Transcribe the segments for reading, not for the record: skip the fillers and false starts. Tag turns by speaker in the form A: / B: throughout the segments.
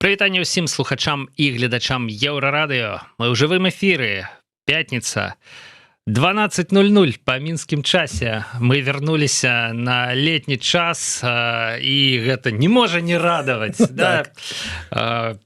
A: Прывітанне ўсім слухачам і гледачам Еўрарадыё. Мы ў жывым эфіры. Пятница. 12:00 по мінскім часе. Мы вярнуліся на летні час, і гэта не можа не радаваць. Да?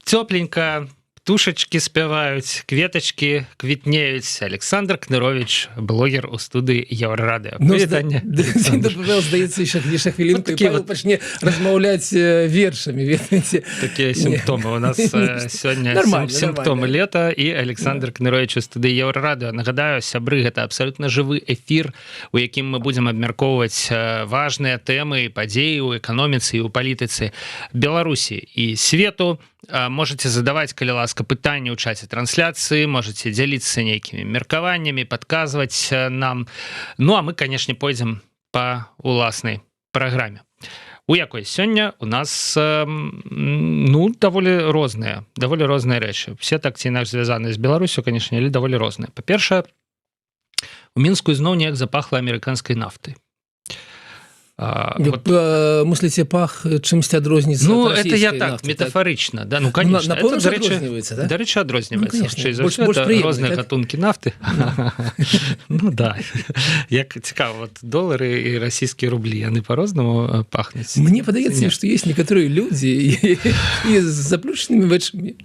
A: Тёпленька, птушачкі спяваюць, кветачкі квітнеюць. Александр Кнырович, блогер у студыі Еўрарадыё.
B: Прывітанне. Здаецца, яшчэ хвілінку, і Павел пачне размаўляць вершамі, ведаеце.
A: Такія сімптомы. У нас сёння сімптомы лета, і Александр Кнырович у студыі Еўрарадыё. Нагадаю, сябры, гэта абсалютна жывы эфір, у якім мы будзем абмяркоўваць важныя тэмы, падзеі ў эканоміцы і ў палітыцы Беларусі і свету. Можете задаваць, калі ласка, пытанні ў чаце трансляцыі, можете дзяліцца нейкімі меркаваннямі, падказваць нам. Ну, а мы, канешне, пойдзем па уласнай праграме. У якой сёння у нас, даволі розныя рэчы. Все так ці інакш звязаныя з Беларусю, канешне, але даволі розныя. Па-першае, у Мінску зноў неяк запахла амерыканскай нафтай.
B: Мысліце, пах чымсьці адрозніваецца ад расійскай нафты?
A: Это я так, метафарычна. Да, ну, конечно.
B: На поўнач адрозніваецца, да?
A: Дарэчы, адрозніваецца. Больш розныя гатункі нафты. Ну, да. Як цікава, долары і расійскія рублі, яны па-рознаму пахнуць?
B: Мне падаецца, што ёсць некаторыя людзі і з заплюшчанымі вачамі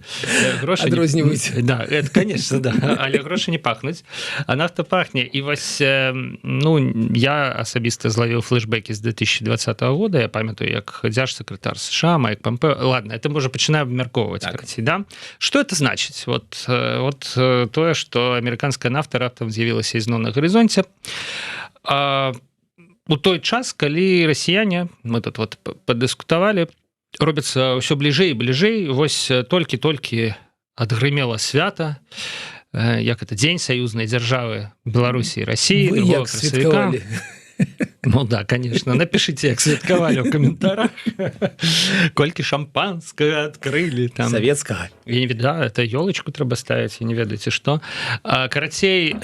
B: адрозніваюць.
A: Да, это, конечно, да. Але грошы не пахнуць, а нафта пахне. І вось, я асабіста злавіў флешбекі з 2020 года, я памятаю, як дзяржсакратар США, Майк Помпео. Ладно, это мы уже пачинаем обмяркоўваць. Так. Да? Что это значит? Вот тое, что американская нафта раптам з'явілася ізноў на гарызонце. У той час, калі расіяне, мы тут вот падыскутавалі, робіцца ўсё бліжэй і бліжэй, вось толькі-толькі адгрымела свята, як это дзень саюзнай дзяржавы Беларусі і Расіі, 2 красавіка. Ну да, конечно. Напишите, як святкавалі ў каментарах. Колькі шампанскага адкрылі.
B: Савецкага.
A: Я не ведаю, это ёлочку трэба ставіць, я не ведаеце што. Карацей,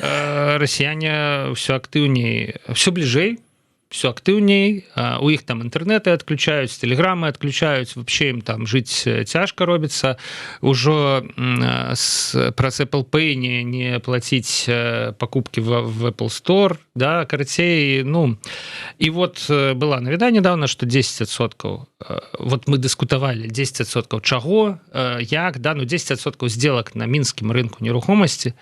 A: расіяне ўсё актыўней, ўсё бліжэй, все актыўней, у іх там інтэрнэты адключаюць, тэлеграмы адключаюць, вообще ім там жыць цяжка робіцца, ужо праз Apple Pay не плаціць пакупкі в Apple Store, да, карацей, і вот была навіна недавно, што 10%, вот мы дыскутавалі, 10% чаго, як, да, 10% сделак на мінскім рынку нерухомасці,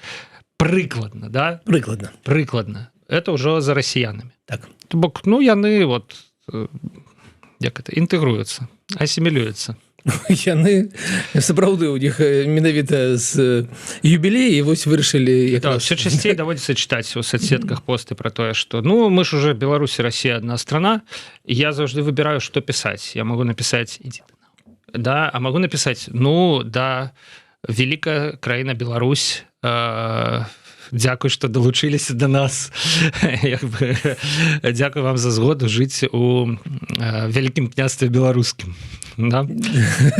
A: прыкладна, да? Прыкладна. Это ўжо за расіянамі.
B: Так.
A: Бок, яны вот як это інтэгруюцца, асімілююцца.
B: Яны сапраўды у них менавіта з юбілеі вось вырашылі.
A: Да, все часцей даводзіцца чытаць у соцсетках посты про тое, што мы ж уже Беларусь и Россия одна страна, і я заўжды выбіраю, што пісаць. Я могу напісаць ідзі, да, а могу напісаць, да, великая краіна Беларусь, дзякуй, што далучыліся да нас. Дзякуй вам за згоду жыць у вялікім княстве беларускім. Да?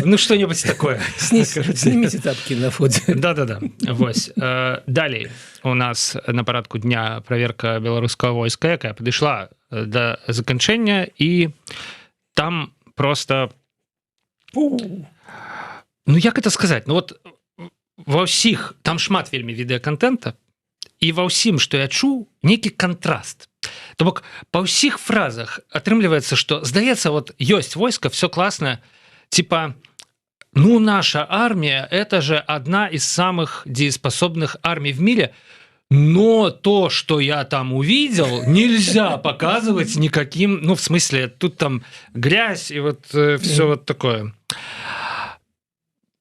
A: Што-небудзь такое.
B: Сніміце тапкі на входе.
A: Да. Вось. Далей у нас на парадку дня праверка беларускага войска, якая падышла да заканчэння, і там просто... як это сказаць? Ва ўсіх, там шмат вельмі відэаконтента, і ва ўсім, што я чуў, нейкі кантраст. То бок, па ўсіх фразах атрымліваецца, што, здаецца, ёсць войска, все класна, типа, наша армия, это же одна из самых дееспособных армий в мире, но то, что я там увидел, нельзя показывать никаким, в смысле, тут там грязь и все такое.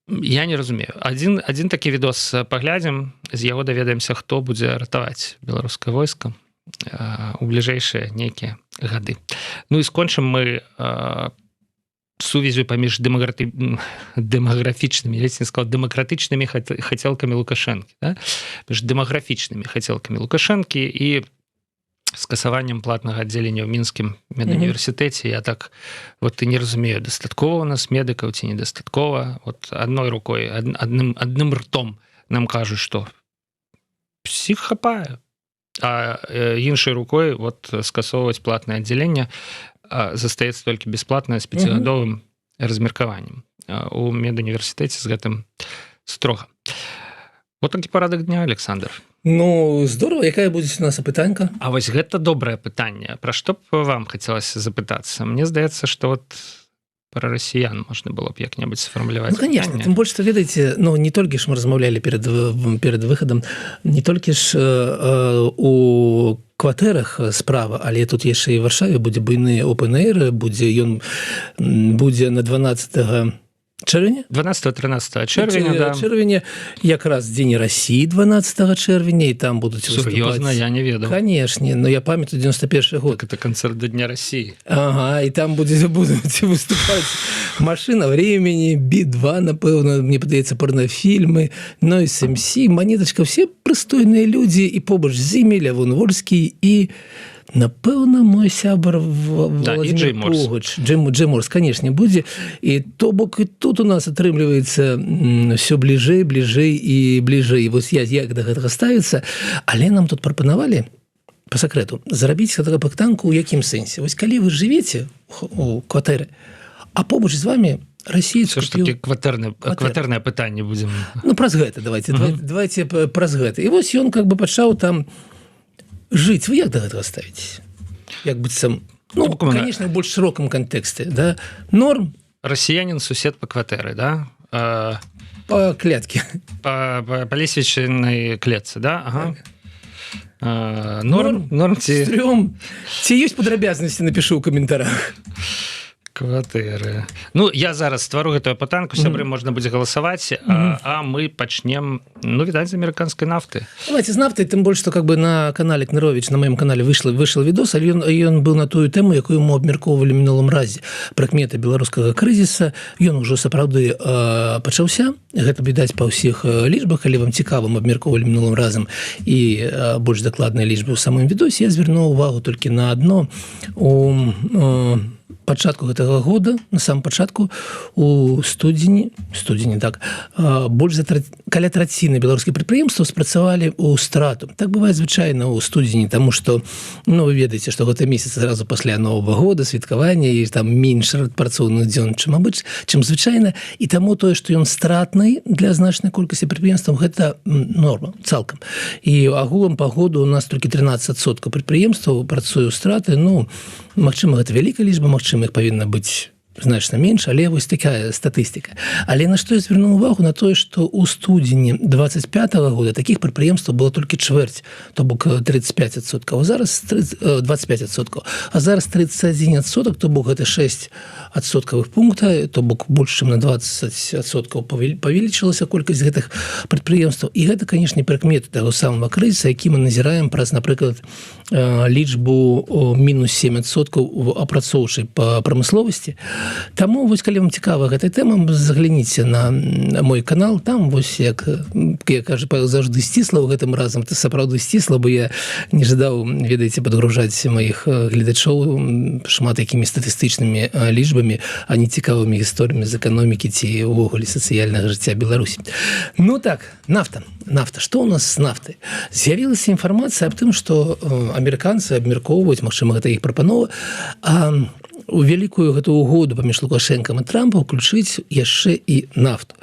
A: Я не разумею. Один такі відос паглядзім, з яго даведаемся, хто будзе ратаваць беларускае войска у бліжэйшыя нейкія гады. І скончым мы сувязю паміж дэмаграфічнымі, я не сказал, дэмакратычнымі хацелкамі Лукашэнкі, да? Паміж дэмаграфічнымі хацелкамі Лукашэнкі і скасаваннем платнага аддзялення ў мінскім медуніверсітэце. Я так і не разумею, дастаткова у нас медыкаў ці недастаткова. Адной рукой, адным ртом нам кажуць, што псіх хапае, а іншай рукой скасоўваць платнае аддзяленне застаецца толькі бясплатнае з 5-гадовым размеркаваннем. у медуніверсітэце з гэтым строга. Вот такі парадак дня, Александр.
B: Ну, здорово. Якая будзе у нас апытанка?
A: А вось гэта добрае пытанне. Пра што б вам хацелася запытацца? Мне здаецца, што вот про расіян можна было б як-небудзь сфармуляваць.
B: Ну, конечно, тым больш, што, ведаеце, ну, не толькі ж мы размаўлялі перад выхадам, не толькі ж у кватэрах справа, але тут яшчэ і ў Варшаве будзе буйны open-air, ён будзе на 12 чэрвеня?
A: 12-13 чэрвеня, да.
B: Чэрвеня, якраз Дзень Расіі 12 чэрвеня, і там будуць выступаць.
A: Сур'ёзна, я не ведаў.
B: Канешне, но я памятаю 91 год.
A: Так это канцэрт да Дня Расіі.
B: Ага, і там будуць выступаць «Машина времени», Би-2, напэўна, мне падаецца, порнофільмы, Noise MC, Монеточка, все прыстойныя людзі, і побач з імі Лявон Вольскі і... Напэўна, мой сябар Владимир Пугач. Джей Морс, конечно, будзе. І то бок і тут у нас атрымліваецца все бліжэй і бліжэй. Вось як да гэтага ставіцца. Але нам тут прапанавалі, па сакрэту, зарабіць гэтага пактанку ў якім сэнсе. Вось калі вы жывеце у кватэры, а побач з вами расіец
A: купіў... Кватэрнае пытанне будзем.
B: Ну, праз гэта, давайте праз гэта. І вось ён как бы пачаў там жыць. Вы як да гэтага ставіцеся? Як быццам, ну, конечно, в больш шырокім кантэксце, да? Норм?
A: Расіянін сусед па кватэры, да?
B: Па клетке.
A: Па лесвічнай клетцы, да? Ага. Норм ці...
B: Стрём. Ці ёсць падрабязнасці, напішу ў каментарах.
A: Кватэры. Ну, я зараз ствару гэтую пытанку, сябры, можна будзе галасаваць, а мы пачнем, ну, відаць, з амерыканскай нафты.
B: Давайте з нафты, тым больш, што как бы на канале Кныровіч, на маім канале выйшаў відос, але ён быў на тую тэму, якую мы абмяркоўвалі мінулым разе. Прыкметы беларускага крызіса, ён ужо сапраўды пачаўся. Гэта відаць па ўсіх лічбах, калі вам цікава, мы абмяркоўвалі мінулым разам і больш дакладныя лічбы ў самым відосе. Я звярнуў увагу толькі на адно. Пачатку гэтага года, на самом пачатку, у студзені, так, больш за каля траціны беларускіх прадпрыемстваў спрацавалі ў страту. Так бывае звычайна ў студзені, таму што, ну, вы ведаеце, што гэта месяц зразу пасля Новага года, святкавання, і там менш працоўных дзён, чым звычайна, і таму тое, што ён стратны для значнай колькасці прадпрыемстваў, гэта норма, цалкам. І агулам па году у нас толькі 13% прадпрыемстваў працуе ў страты, ну, магчыма, гэта вялікая лічба, магчыма, іх павінна быць значна менш, але вось такая статыстыка. Але на што я звярнуў увагу? На тое, што ў студзені 25-го года такіх прадпрыемстваў было толькі чвэрць, то бок 35%, а зараз 25%, а зараз 31%, то бок гэта 6 адсоткавых пункта, то бок больш, чым на 20% павелічылася колькасць гэтых прадпрыемстваў. І гэта, канешне, прыкметы таго самага крызіса, які мы назіраем праз, напрыклад, лічбу мінус 7% у апрацоўчай прамысловасці. Таму, вось, калі вам цікава гэтая тэма, загляніце на мой канал, там, вось, як я кажу, заўжды сцісла ў гэтым разам, это сапраўды сцісла, бо я не жадаў, ведаеце, падгружаць маіх гледачоў шмат якімі статыстычнымі лічбамі, а не цікавымі гісторыямі з эканомікі ці ўвогуле сацыяльнага жыцця Беларусі. Ну так, нафта. Што ў нас з нафтай? З'явілася інфармацыя аб тым, што амерыканцы абмяркоўваюць, магчыма, гэта іх прапанова, у вялікую гэту угоду паміж Лукашэнкам і Трампам уключыць яшчэ і нафту.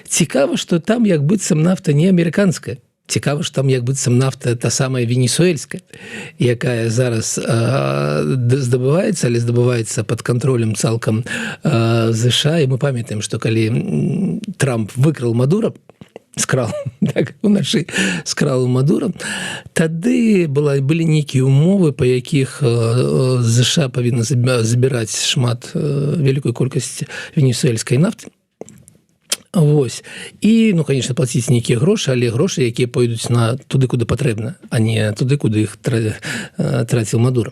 B: Цікава, што там як быццам нафта не амерыканская. Цікава, што там як быццам нафта та самая венесуэльская, якая зараз здабываецца, але здабываецца пад кантролем цалкам ЗША. І мы памятаем, што калі Трамп выкрал Мадура, скрал, так, уначы скрал Мадура, тады былі нейкія умовы, па якіх ЗША павінна забіраць вялікую колькасць венесуэльскай нафты. Вось. І, ну, конечно, плаціць нейкія грошы, але грошы, якія пойдуць туды, куды патрэбна, а не туды, куды іх траціў Мадура.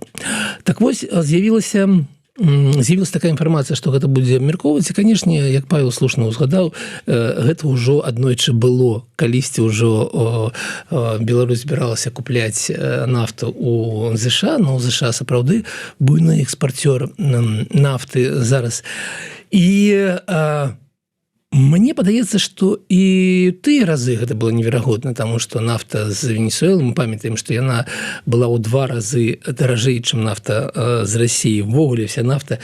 B: Так вось, з'явілася такая інфармацыя, што гэта будзе абмяркоўваць, і, канешне, як Павел слушна узгадаў, гэта ўжо аднойчы было, калісьці ўжо Беларусь збіралася купляць нафту у ЗША, но ЗША сапраўды буйны экспарцёр нафты зараз. І Мне падаецца, што і тыя разы гэта было неверагодна, таму што нафта з Венесуэлы, мы памятаем, што яна была ў 2 разы даражэй, чым нафта з Расіі. Ввогуле вся нафта,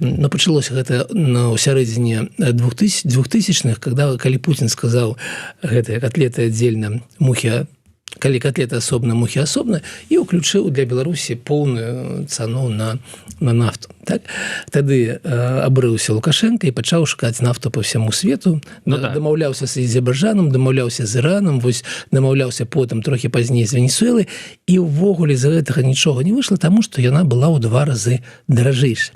B: но пачалося гэта ў сярэдзіне 2000-х, калі Путін сказаў гэтыя котлеты аддзельна, мухі, калі котлеты асобна, мухі асобна, і ўключыў для Беларусі поўную цану на нафту. Так? Тады абрыўся Лукашенко і пачаў шукаць нафту по всяму свету, дамаўляўся з Азербайджанам, дамаўляўся з Іранам, вось дамаўляўся потым трохі пазней з Венесуэлы, і ўвогуле з гэтага нічога не выйшла, таму што яна была ў 2 разы даражэйшая.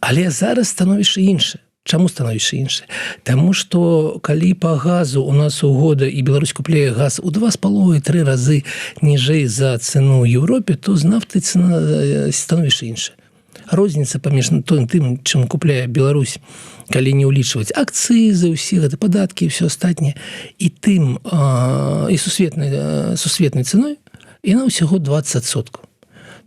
B: Але зараз становішча іншае. Чаму становішча іншае? Таму што калі па газу у нас у года і Беларусь купляе газ у 2,5-3 разы ніжэй за цэну ў Еўропе, то з нафтай становішча іншае. Розніца паміж тым, чым купляе Беларусь, калі не ўлічваць акцызы, усе гэта падаткі і ўсё астатняе, і тым і сусветнай цэной, яна ўсяго 20%.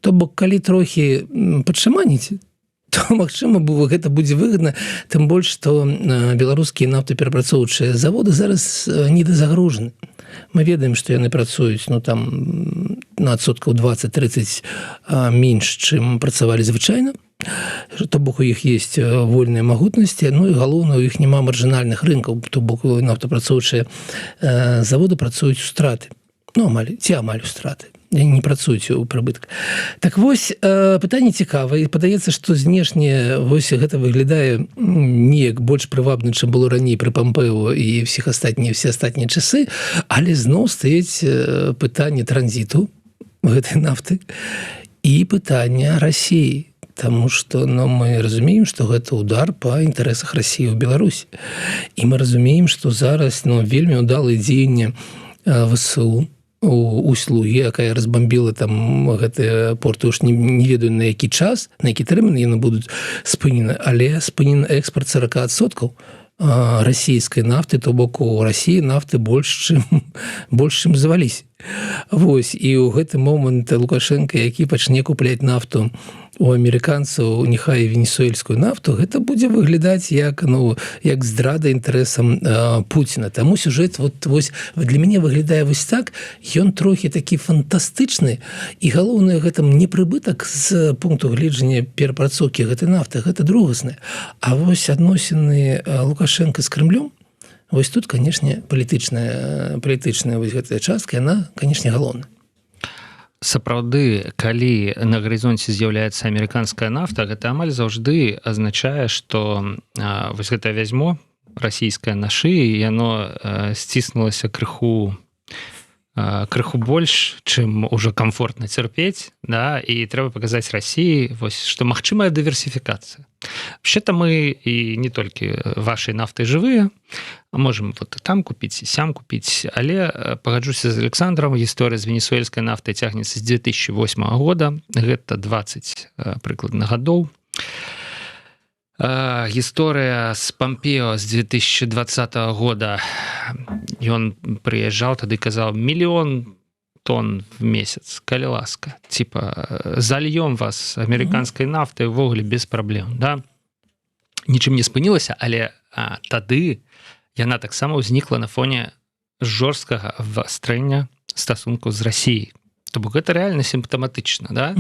B: То бок, калі трохі падшаманіць, то, магчыма, гэта будзе выгадна, тым больш, што беларускія нафтаперапрацоўчыя заводы зараз недазагружаны. Мы ведаем, што яны працуюць там на адсоткаў 20-30 менш, чым працавалі звычайна. То бок, у іх есть вольныя магутнасці, ну і галоўна, у іх няма маржынальных рынкаў, то бок нафтапрацоўчыя заводы працуюць у страты. Ну, амаль у страты. Не працуюць у прыбытак. Так вось, пытанне цікавае, і падаецца, што знешне вось гэта выглядае неяк больш прывабна, чым было раней пры Пампео і все астатнія часы, але зноў стаіць пытанне транзіту гэтай нафты і пытанне Расіі, таму што мы разумеем, што гэта удар па інтарэсах Расіі ў Беларусі. І мы разумеем, што зараз вельмі ўдалае дзеянне ВСУ у Слугі, якая разбамбіла там гэтыя порты, уж не ведаю на які час, на які тэрмін яны будуць спынены, але спынен экспорт 40% расійскай нафты, то бок у Расіі нафты больш, чым завались. Вось, і ў гэты момант Лукашенко, які пачне купляць нафту у амерыканцаў, няхай венесуэльскую нафту, гэта будзе выглядаць як здрада інтарэсам Пуціна. Таму сюжэт вось для мяне выглядае вось так, ён трохі такі фантастычны, і галоўнае гэта не прыбытак з пункту гледжання перапрацоўкі гэтай нафты, гэта другаснае. А вось адносіны Лукашенко з Крымлём, вось тут, канешне, палітычная вось гэтая частка, яна, канешне, галоўная.
A: Сапраўды, калі на гарызонце з'яўляецца амерыканская нафта, гэта амаль заўжды азначае, што вось гэтае вязьмо расійскае на шыі, яно сціснулася крыху больш, чым ужо комфортна цярпець, да, і трэба паказаць Расіі, вось, што магчымая дыверсіфікацыя. Вообще-то мы і не толькі вашай нафтай жывыя, можем вот там купіць, сям купіць, але пагаджуся з Александром, гісторыя з венесуэльскай нафтай цягнецца з 2008 года, гэта 20 прыкладна гадоў. Гісторыя з Пампео з 2020 года, ён прыязджаў, тады казаў 1 мільён тонн в месяц, калі ласка, типа зальём вас амерыканскай нафтай увогуле без праблем, да? Нічым не спынілася, але тады яна таксама ўзнікла на фоне жорсткага абвастрэння стасункаў з Расіяй. То бок гэта реально симптоматично, да?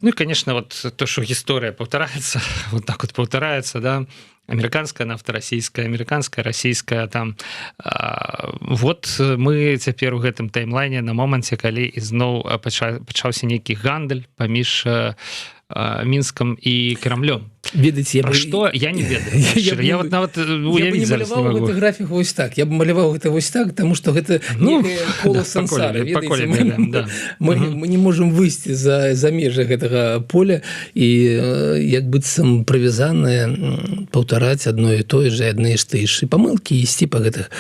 A: Ну и, конечно, вот то, что история повторяется, вот так вот повторяется, да, американская нафта, российская, там, вот мы цяпер у гэтым таймлайне на моменце, калі ізноў пачаўся нейкі гандаль паміж Мінскам і Крамлём.
B: Ведаеце,
A: што я не ведаю. Я вот нават уявіць зараз не магу.
B: Я бы не маляваў гэты графік вось так. Я бы маляваў гэта вось так, таму што гэта некае кола сансары. Мы не можам выйсці за межы гэтага поля і як быццам прывязаныя паўтараць адно і тое ж, адны ж тыя ж памылкі і ісці па гэтых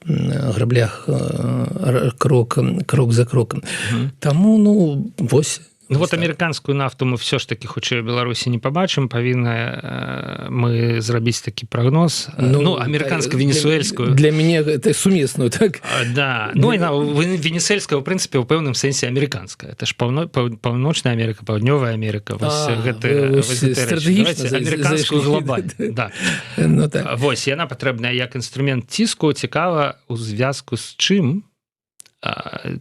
B: граблях крок за крокам. Таму, вось
A: Ну вот амерыканскую нафту мы все ж таки хутчэй у Беларусі не пабачым, павінна мы зрабіць такі прагноз. Ну амерыканска-венесуэльскую
B: для мяне это сумесную, так?
A: Да, ну венесуэльская ў прынцыпе ў пэўным сэнсе амерыканская, это ж паўночная Амерыка, паўднёвая Амерыка, амерыканскую глобальную. Да.
B: Ну, так.
A: Вось яна патрэбная як інструмент ціску. Цікава у звязку з чым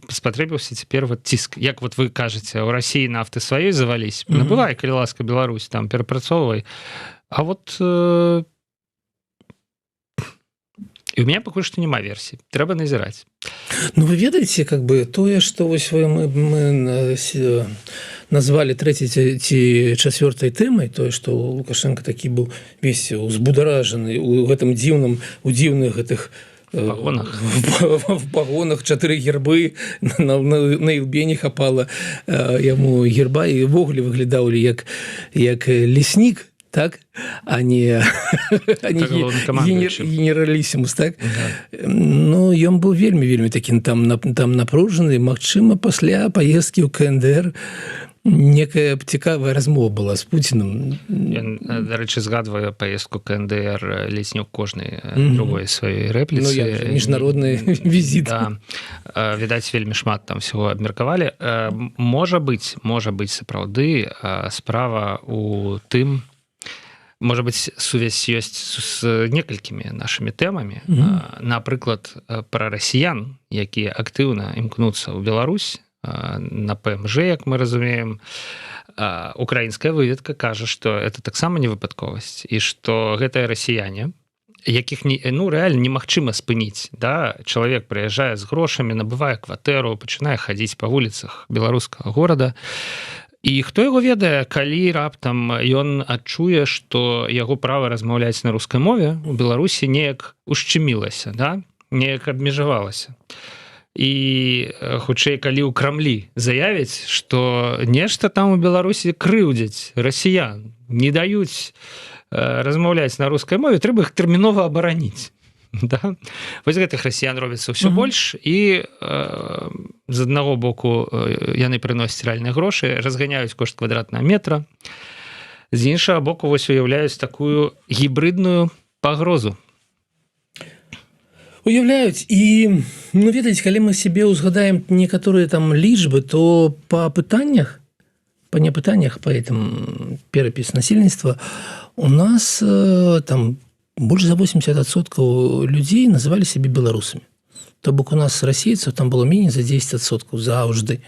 A: спатрэбіўся цяпер вот ціск. Як вот вы кажаце, у России нафты сваёй завались, набывай, калі ласка, Беларусь, там перапрацоўвай. А вот і у меня пакуль што няма версій, трэба назіраць.
B: Ну вы ведаеце, как бы тое, што вось мы назвалі трэцяй ці чацвёртай тэмай, тое, што Лукашенко такі быў весь узбударажаны у гэтым у дзіўных гэтых в пагонах 4 гербы на ілбе не хапала яму герба і ввогуле выглядаў як леснік, так, а не генералісімус, так? Ну, ён быў вельмі такі там напружаны, магчыма, пасля паездкі ў КНДР некая цікавая размова была з Пуціным.
A: Дарэчы, згадваю паездку КНДР ледзь не ў кожнай другой сваёй рэпліцы.
B: Ну, міжнародны візіт.
A: Да. Відаць, вельмі шмат там всего абмеркавалі. Можа быць, сапраўды, справа у тым, можа быць, сувязь ёсць з некалькімі нашымі тэмамі. Напрыклад, пра расіян, якія актыўна імкнуцца ў Беларусь, на ПМЖ, як мы разумеем, украінская выведка кажа, што это таксама не выпадковасць і што гэтыя расіяне, якіх рэальна немагчыма спыніць, да? Чалавек прыязджае з грошамі, набывае кватэру, пачынае хадзіць па вуліцах беларускага горада, і хто яго ведае, калі раптам ён адчуе, што яго права размаўляць на рускай мове у Беларусі неяк ушчымілася, да? Неяк абмежавалася. І хутчэй, калі ў Крамлі заявяць, што нешта там у Беларусі крыўдзяць расіян, не даюць размаўляць на рускай мове, трэба іх тэрмінова абараніць. Да? Вось гэтых расіян робіцца ўсё больш, і з аднаго боку яны прыносяць рэальныя грошы, разганяюць кошт квадратнага метра, з іншага боку вось уяўляюць такую гібрыдную пагрозу.
B: Уяўляюць, і, ну, ведаеце, калі мы себе узгадаем некаторыя там лічбы, то па пытаннях, па непытаннях, па этом перапіс насельніцтва, у нас там больш за 80% людзей называлі сябе беларусамі. То бок у нас расейцаў там было меней за 10% заўжды.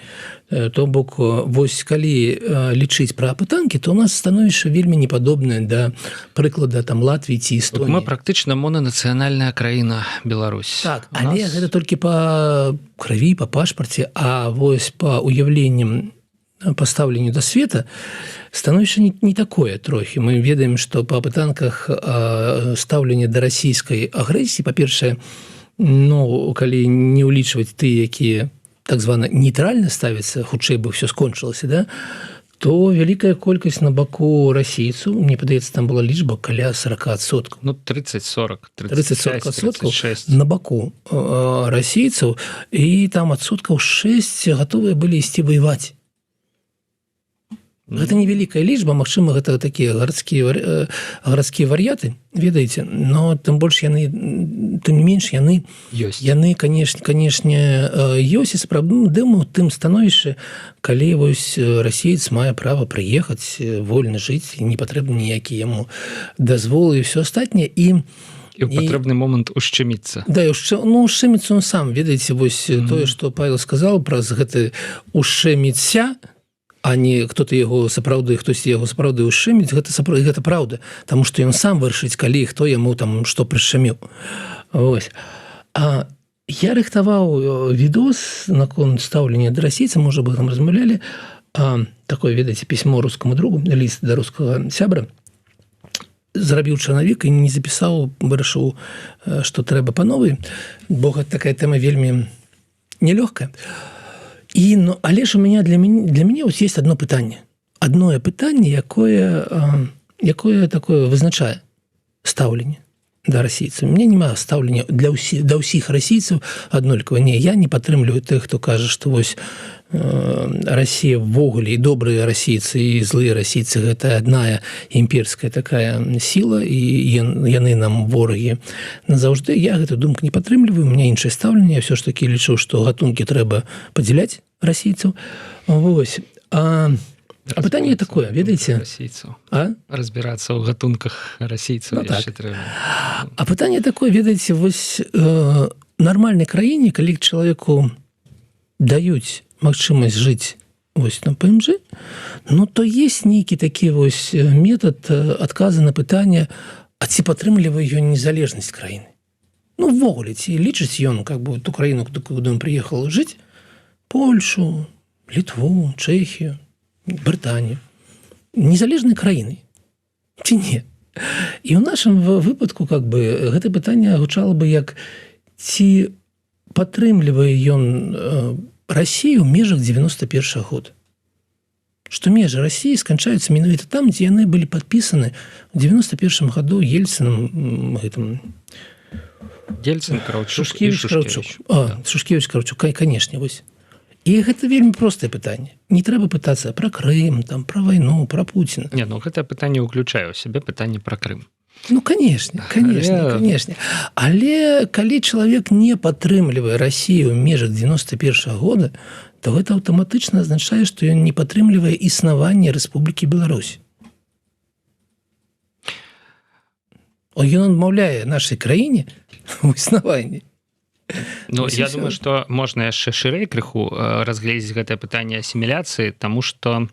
B: То бок вось калі лічыць пра апытанкі, то у нас становішча вельмі непадобнае да прыклада там Латвіі ці Эстоніі.
A: Мы практычна монанацыянальная краіна Беларусь.
B: Так, але гэта толькі па крыві, па пашпарце, а вось па уяўленням, па стаўленню да света становішча не такое трохі. Мы ведаем, што па апытанках стаўлення да расійскай агрэсіі, па-першае, ну, калі не ўлічваць тыя, якія так звана нейтральна ставяцца, хутчэй бы ўсё скончылася, да, то вялікая колькасць на баку расійцаў, мне падаецца, там была лічба каля 40%.
A: Ну, 30-40,
B: 36 на баку расійцаў, і там адсоткаў 6 гатовыя былі ісці ваяваць. Гэта невялікая лічба, магчыма, гэта такія гарадскія вар'яты, ведаеце, но тым больш яны, тым не менш, яны, канешне, ёсць, і сапраўды, дэму тым становішча, калі вось расеец мае права прыехаць, вольна жыць, і не патрэбны ніякі яму дазволы і ўсё астатняе, і
A: ў патрэбны момант ушчыміцца.
B: Да, ну, ушчыміцца он сам, ведаеце, вось тое, што Павел сказаў праз гэты ушчыміцца, а не хто-то яго сапраўды, хтосьці яго сапраўды ушчыміць, гэта праўда, таму што ён сам вырашыць, калі хто яму там што прышчыміў. Вось. А я рыхтаваў відос наконт стаўлення да расейца, можа бы, там размаўлялі, такое, ведаеце, пісьмо рускаму другу, ліст да рускага сябра, зрабіў чарнавік і не запісаў, вырашыў, што трэба па новай, бо гэта такая тэма вельмі нелёгкая. І, ну, але ж у меня для мяне ось есть одно пытанне. Адное пытанне, якое такое вызначае стаўленне да расійцаў. Мне няма стаўлення да ўсіх расійцаў аднолькава. Не, я не падтрымліваю тых, хто кажа, што вось Расія ввогуле і добрыя расійцы і злыя расійцы гэта адная імперская такая сіла і яны нам ворагі назаўжды. Я гэту думку не падтрымліваю, у меня іншае стаўленне. Я ўсё ж такі лічу, што гатункі трэба падзяляць расійцаў. Вось. А пытанне такое, ведаеце,
A: разбірацца ў гатунках расійцаў яшчэ трэба.
B: А пытанне такое, ведаеце, вось нармальнай краіне, калі чалавеку даюць магчымасць жыць вось на ПМЖ, ну то есть нейкі такі вось метад адказа на пытанне, а ці падтрымлівае ён незалежнасць краіны. Ну ввогуле, ці лічыць ён как бы ту краіну, куды ён прыехаў жыць, Польшу, Літву, Чэхію, Брытанію, незалежнай краінай, ці не? І ў нашым выпадку как бы гэта пытанне гучала бы як ці падтрымлівае ён Расію ў межах 91-го года. Што межы Расіі сканчаюцца менавіта там, дзе яны былі падпісаны ў 91-м году Ельцынам, Шушкевіч-Караўчук, канешне, вось. І гэта вельмі простае пытанне. Не трэба пытацца пра Крым, там, пра вайну, пра Пуціна.
A: Не, ну гэтае пытанне ўключае ў сябе пытанне пра Крым.
B: Ну, канешне. Але калі чалавек не падтрымлівае Расію ў межах 91-го года, то гэта аўтаматычна азначае, што ён не падтрымлівае існаванне Рэспублікі Беларусь. Ён адмаўляе нашай краіне ў існаванні.
A: Ну, я думаю, што можна яшчэ шырэй крыху разгледзець гэтае пытанне асіміляцыі, таму што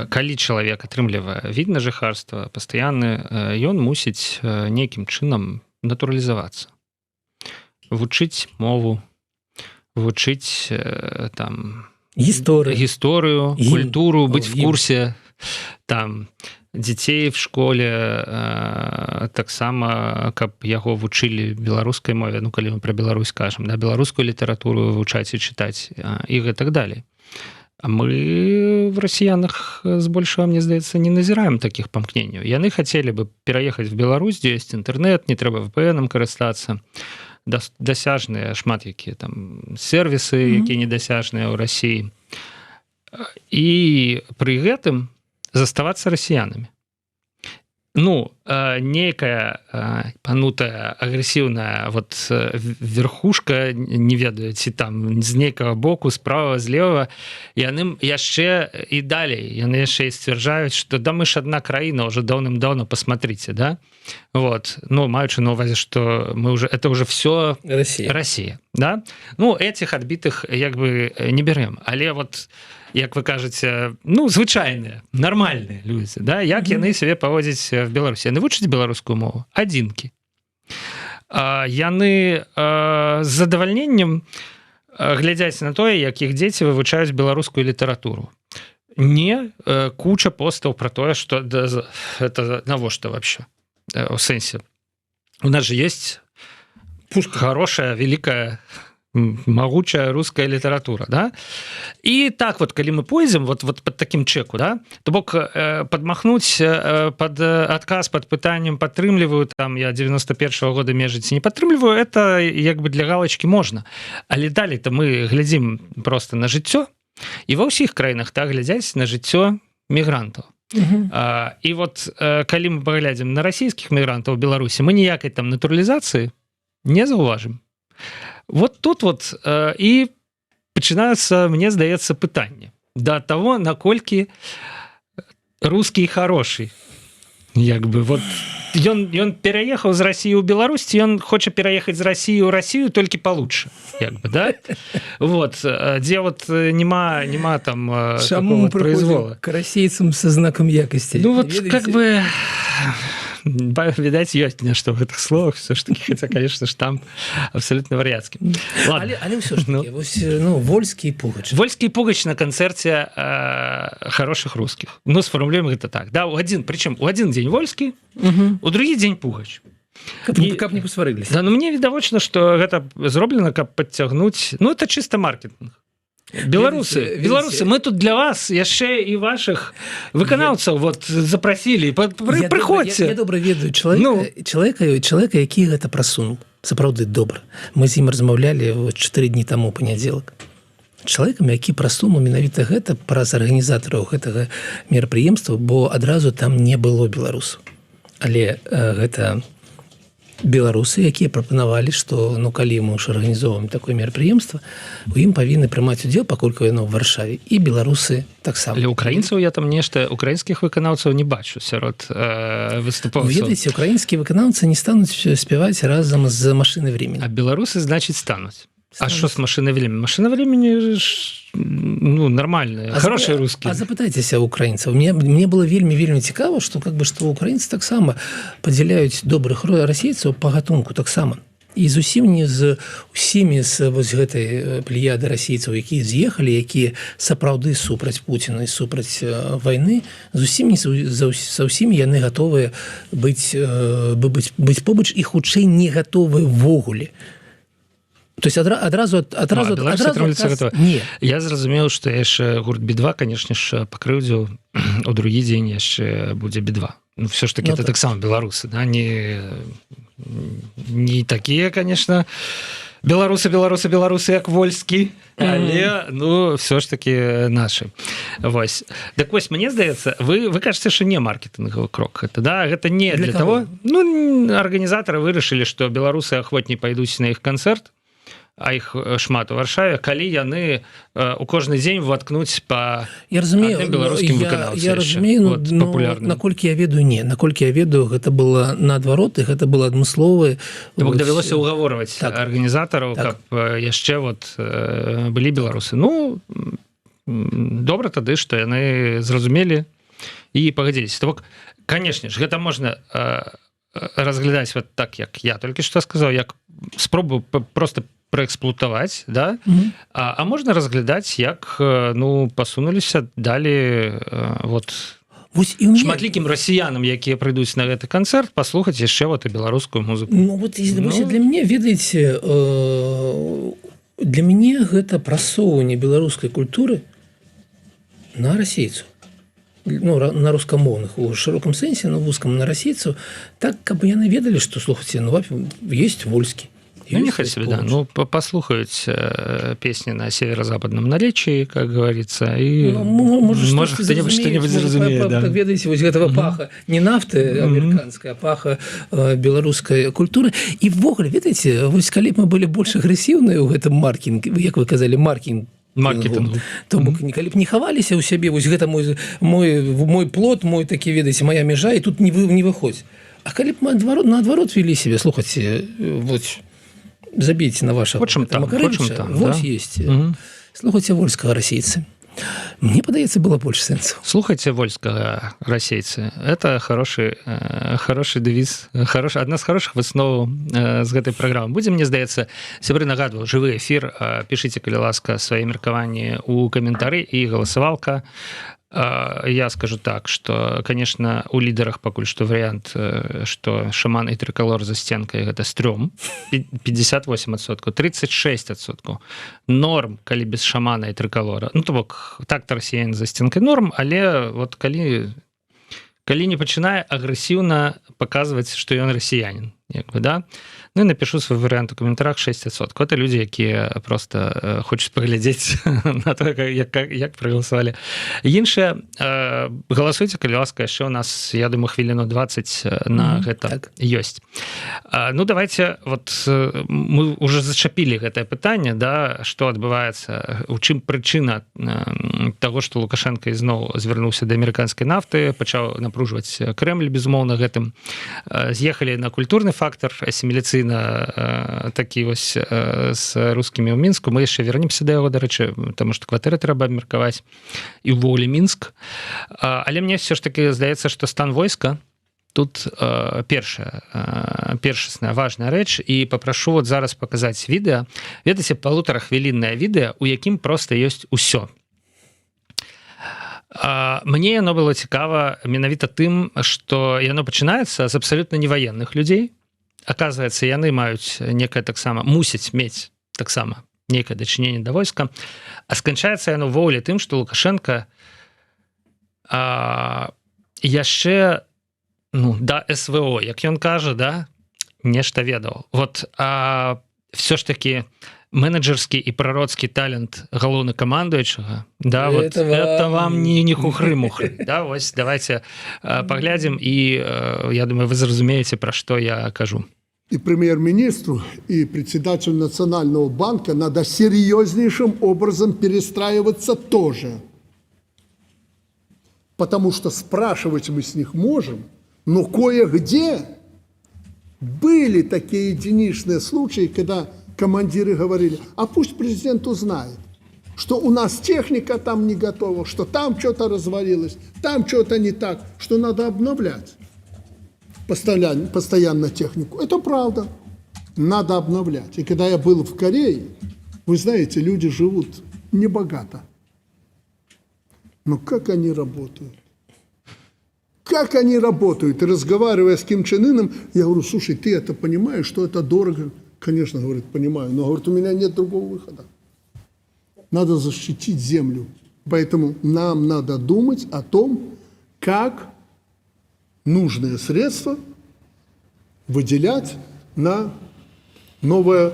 A: калі чалавек атрымлівае від на жыхарства пастаянны, ён мусіць нейкім чынам натуралізавацца. Вучыць мову, вучыць там гісторыю, культуру, быць в курсе там дзяцей в школе, таксама каб яго вучылі беларускай мове, ну калі мы пра Беларусь кажам, да, беларускую літаратуру вывучаць і чытаць і гэтак далей. А мы в расіянах збольшага, мне здаецца, не назіраем такіх памкненняў. Яны хацелі бы пераехаць в Беларусь, дзе ёсць інтэрнэт, не трэба VPN-ам карыстацца, дасяжныя шмат якія там сервісы, якія недасяжныя ў Расіі. І пры гэтым заставацца расіянамі. Ну, нейкая панутая, агрэсіўная вот верхушка, не ведаю, ці там з нейкага боку, справа, злева, яны яшчэ і далей, яны яшчэ і сцвярджаюць, што да мы ж адна краіна, уже даўным-даўно, посмотрите, да? Вот, ну, маючы на увазе, што мы уже, это уже все Россия, да? Ну, этих адбітых як бы не берем, але вот як вы кажаце, ну, звычайныя, нармальныя людзі, да? Як яны сябе паводзяць в Беларусі? Яны вучаць беларускую мову? Адзінкі. Яны з задавальненнем глядзяць на тое, як іх дзеці вывучаюць беларускую літаратуру. Не куча постаў пра тое, што это навошта вообще? У сэнсе. У нас же есть хорошая, великая, могучая русская літаратура, да? І так вот, калі мы пойдзем вот под таким чеку, да, то бок падмахнуць под адказ, под пытаннем, падтрымліваю, там, я 91-го года межыць не падтрымліваю, это як бы для галочки можна. Але далей-то мы глядзім просто на жыццё, і ва ўсіх краінах так глядзяць на жыццё мігрантаў. І вот калі мы паглядзім на расійскіх мігрантаў у Беларусі, мы ніякай там натуралізацыі не заўважым. Вот тут вот і пачынаюцца, мне здаецца, пытанне да того, наколькі рускі хороший. Як бы вот ён пераехаў з Расіі ў Беларусь, ці ён хоча пераехаць з Расіі ў Расію толькі получше, як бы, да? Вот, дзе вот нема там такого произвола.
B: К расійцам со знаком якасці.
A: Ну вот как бы... Відаць, ёсць нешта ў гэтых словах, все ж таки, хотя, конечно, штамп абсолютно вар'яцкі.
B: Але ўсё ж таки, Вольскі і Пугач.
A: Вольскі і Пугач на канцэрце хороших русских. Ну, сфармулюем гэта так. Да, причем у один дзень Вольскі, у другі дзень Пугач.
B: Каб не посварыліся.
A: Да, ну мне відавочна, што гэта зроблена, каб падцягнуць... Ну, это чисто маркетинг. Беларусы, мы тут для вас яшчэ і ваших выканаўцаў вот запрасілі, прыходзьце.
B: Я добра ведаю чалавека, які гэта прасунуў. Сапраўды добра. Мы з ім размаўлялі 4 дні таму панядзелак. Чалавекам, які прасунуў менавіта гэта праз арганізатараў гэтага мерапрыемства, бо адразу там не было беларусаў. Але гэта беларусы, якія прапанавалі, што калі мы ўж арганізоўваем такое мерапрыемства, у ім павінны прымаць удзел, паколькі яно ў Варшаве, і беларусы таксама.
A: Але украінцаў я там нешта украінскіх выканаўцаў не бачу сярод выступаўцаў.
B: Ведаеце, украінскія выканаўцы не стануць спяваць разам з машынай времени.
A: А беларусы, значыць, стануць. А что с машиной времени? Машина времени нормальная, хорошие русские.
B: А запытайцеся украінцаў. Мне было вельмі цікава, што што украінцы таксама падзяляюць добрых расейцаў па гатунку таксама. І зусім не з усімі з вось гэтай плеяды расейцаў, якія з'ехалі, якія сапраўды супраць Пуціна і супраць вайны, зусім не са ўсімі яны гатовыя быць побач і хутчэй не гатовыя ўвогуле. То есть адразу
A: не. Я зразумеў, што яшчэ гурт Би-2, конечно ж, пакрыўдзіў у другі дзень яшчэ будзе Би-2. Все ж таки это таксама беларусы, да? Не такія, конечно, беларусы, як вольскі, але, все ж таки наши. Вось. Так вось, мне здаецца, вы кажаце, што не маркетынгавы крок. Гэта не для того. Арганізатары вырашылі, што беларусы ахвотней пайдуць на іх канцэрт, а іх шмат у Варшаве, калі яны у кожны дзень воткнуць па адным беларускім выканаўцам.
B: Я разумею, наколькі я ведаю, гэта было наадварот, і гэта было адмысловае.
A: Бок давялося ўгаворваць арганізатараў, каб яшчэ былі беларусы. Добра тады, што яны зразумелі і пагадзіліся. Бок, канешне ж, гэта можна разглядаць так, як я толькі што сказаў, як спробу просто праэксплуатаваць, да? А можна разглядаць, як пасунуліся далі шматлікім расіянам, якія прыйдуць на гэты канцэрт, паслухаць яшчэ і беларускую музыку.
B: Для мяне, ведаеце, для мяне гэта прасоўванне беларускай культуры на расейцаў. На рускамоўных у шырокім сэнсе, на вузкам на расейцаў, так, каб яны ведалі, што, слухайце, ёсць вольскі.
A: Нехай себе, да. Послухают песни на северо-западном наречии, как говорится, и может кто-нибудь что-нибудь зразумеет.
B: Так ведаеце, вось гэтага паха не нафты амерыканская, а паха беларускай культуры. І ввогуле, ведаеце, вось калі б мы былі больш агрэсіўныя ў гэтым маркетингу, як вы казалі, маркетингу, то бок калі б не хаваліся ў сябе, вось гэта мой плод, мой такі, ведаеце, моя мяжа, і тут не выходзь. А калі б мы наадварот вели себе, слухайце, вот забейте на вашего Макаревича, вот да? Есть. Слухайте вольского расейца. Мне падаецца, было больше сэнсу.
A: Слухайте вольского расейца. Это хороший дэвіз, одна з хороших высноваў з гэтай праграмы. Будзем, мне здаецца, сябры, нагадваю, жывы эфир. Пішыце, калі ласка, свае меркаванні у каментары і галасавалка. Я скажу так, что, конечно, у лидерах пакуль что вариант, что шаман и триколор за стенкой это стрём, 58%, 36% норм, калі без шамана и триколора. То бок, так-то расіян за стенкой норм, але вот калі не пачынае агрэсіўна паказваць, што ён расіянин, да? Ну і напишу свой варыянт у каментарах 6%. Это люди, якія просто хочуць паглядзець на то, як прагаласавалі. Іншае, галасуйце, калі ласка, яшчэ у нас, я думаю, хвіліну 20 на гэта ёсць. Давайте, мы уже зачапілі гэтае пытанне, да, што адбываецца, у чым прычына таго, што Лукашенко ізноў звярнуўся да амерыканскай нафты, пачаў напружваць Крэмль, безумоўна, гэтым. З'ехалі на культурны фактор, асіміляцыйны такі вось з рускімі ў Мінску. Мы яшчэ вернемся да яго, дарэчы, таму што кватэры трэба абмеркаваць і ўвогуле Мінск. Але мне все ж таки здаецца, што стан войска тут першасная важная рэч, і папрашу зараз паказаць відэа. Ведаеце, 1,5-хвіліннае відэа, у якім проста ёсць усё. Мне яно было цікава менавіта тым, што яно пачынаецца з абсалютна неваенных людзей. Оказывается, яны маюць некае таксама, мусяць мець таксама нейкае дачыненне да войска, а сканчаецца яно ўвогуле тым, што Лукашенко яшчэ да СВО, як ён кажа, да, нешта ведаў. Вот все ж таки менеджерскі і прародскі талент галоўнакамандуючага, да, вот это вам не хухры-мухры. Да, вось давайте паглядзім і я думаю, вы зразумееце, пра што я кажу.
C: И премьер-министру, и председателю Национального банка надо серьезнейшим образом перестраиваться тоже. Потому что спрашивать мы с них можем, но кое-где были такие единичные случаи, когда командиры говорили, а пусть президент узнает, что у нас техника там не готова, что там что-то развалилось, там что-то не так, что надо обновлять постоянно технику. Это правда. Надо обновлять. И когда я был в Корее, вы знаете, люди живут небогато. Но как они работают? Как они работают? И разговаривая с Ким Чен Ыном, я говорю, слушай, ты это понимаешь, что это дорого? Конечно, говорит, понимаю. Но, говорит, у меня нет другого выхода. Надо защитить землю. Поэтому нам надо думать о том, как нужные средства выделять на новое,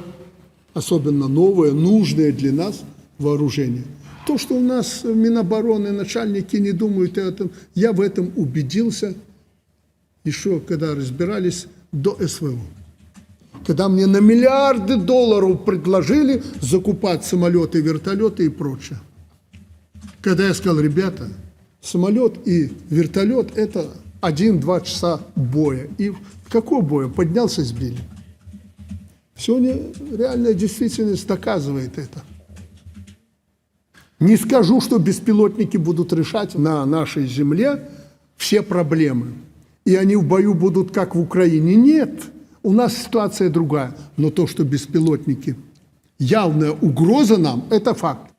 C: особенно новое, нужное для нас вооружение. То, что у нас Минобороны, начальники не думают о этом, я в этом убедился еще, когда разбирались до СВО. Когда мне на миллиарды долларов предложили закупать самолеты, вертолеты и прочее. Когда я сказал, ребята, самолет и вертолет – это 1-2 часа боя. И какого боя? Поднялся, сбили. Сегодня реальная действительность доказывает это. Не скажу, что беспилотники будут решать на нашей земле все проблемы. И они в бою будут, как в Украине. Нет, у нас ситуация другая. Но то, что беспилотники явная угроза нам, это факт.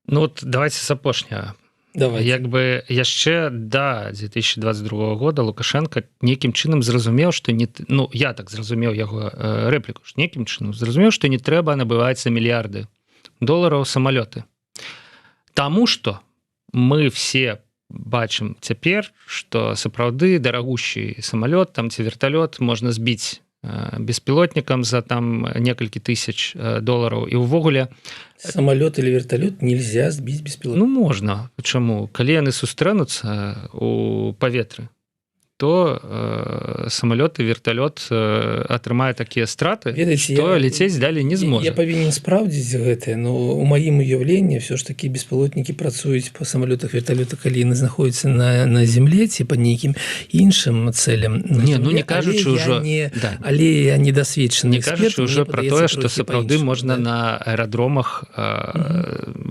A: Ну вот давайте с апошняга. Як бы яшчэ да 2022 года Лукашенко нейкім чынам зразумеў, што не, ну я так зразумеў яго рэпліку, што нейкім чынам зразумеў, што не трэба набываць за мільярды долараў самалёты. Таму што мы все бачым цяпер, што сапраўды дарагущий самалёт там ці верталёт можна збіць беспилотникам за там некалькі тысяч долларов. И увогуле...
B: Самолет или вертолет нельзя сбить беспилотник?
A: Ну, можно. Почему? Калі яны сустрэнуцца у паветры, то самолет и вертолет атрымае такія страты,
B: ведаеце,
A: што летець далей не зможа.
B: Я павінен спраўдзіць гэта, но у маім уяўленні все ж таки беспілотнікі працуюць па самолетах, вертолетах, калі яны знаходзяцца на земле ці па нейкім іншым цэлям.
A: Не, ну не кажучы ўжо,
B: але я недасведчаны
A: эксперт. Не кажучы ўжо пра тое, што сапраўды можна на аэрадромах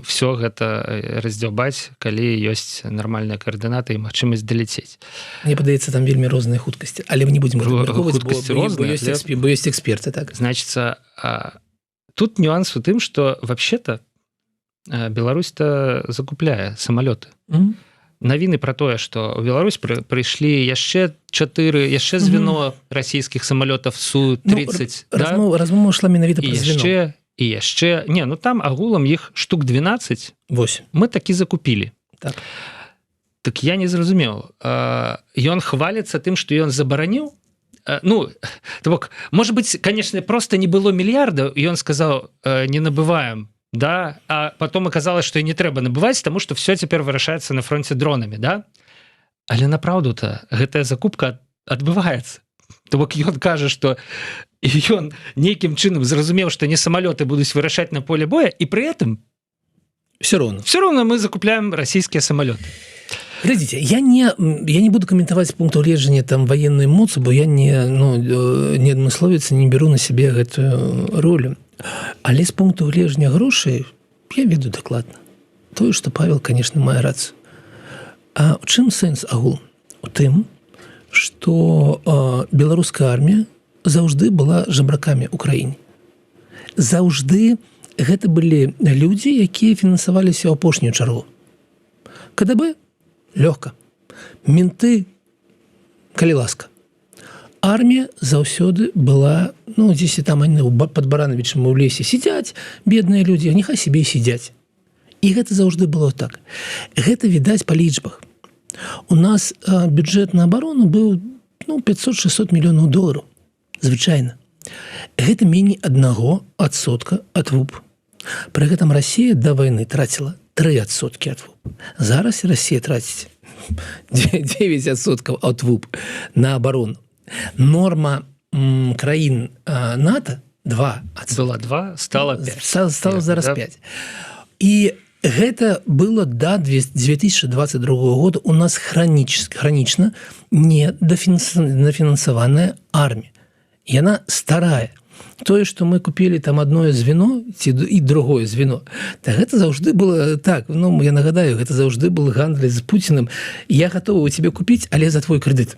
A: все гэта раздзяўбаць, калі ёсць нармальная коаардыната і магчымасць даляцець.
B: Мне падаецца, там вельмі розныя хуткасці, але мы не будзем размяркоўваць, бо ёсць эксперты, так.
A: Значится, тут нюанс у тым, что вообще-то Беларусь-то закупляе самолеты. Навіны про тое, что в Беларусь прыйшлі яшчэ звено расійскіх самолетов Су-30.
B: Ну, размова шла менавіта пра звено.
A: І яшчэ, не, ну там агулам іх штук 12 мы такі закупілі.
B: Так.
A: Так я не зразумеў. Ён хваліцца тым, што ён забараніў. Ну, то бок, может быть, конечно, просто не было мільярдаў, і ён сказаў, не набываем, да, а потом оказалось, што і не трэба набываць, таму што все цяпер вырашаецца на фронте дронамі, да? Але направду-то гэтая закупка адбываецца. То бок ён кажа, што ён нейкім чынам зразумеў, што не самолеты будуць вырашаць на поле боя, і при этом
B: все равно
A: мы закупляем российские самолеты.
B: Глядзіце, я не буду каментаваць з пункту гледжання там военной моцы, бо я не адмысловец, не беру на сябе гэтую ролю. Але з пункту гледжання грошай я ведаю дакладна. Тое, што Павел, конечно, мае рацыю. А ў чым сэнс агул? У тым, што беларуская армія заўжды была жабракамі ў краіне. Заўжды гэта былі людзі, якія фінансаваліся ў апошнюю чаргу. КДБ лёгка. Менты, калі ласка. армія заўсёды была, ну, дзесьці там они пад Барановичам у лесе сидяць, бедныя людзі, няхай себе і сидяць. І гэта заўжды было так. Гэта відаць па лічбах. У нас бюджэт на абарону быў 500-600 мільёнаў долараў. Звычайна. Гэта меней 1% ад ВУП. Пры гэтым Расія да вайны траціла 3% ад ВУП. Зараз Расія траціць 9% ад ВУП на абарону. Норма краін НАТО 2.
A: Была 2, стала 5.
B: Стала зараз 5. І гэта было до 2022 года у нас хронічна недофінансаваная армія. Яна старая. Тое, што мы купілі там одно звено і другое звено, так гэта заўжды было так, ну, я нагадаю, гэта заўжды был гандаль з Пуціным. Я гатовы у тебе купіць, але за твой крэдыт.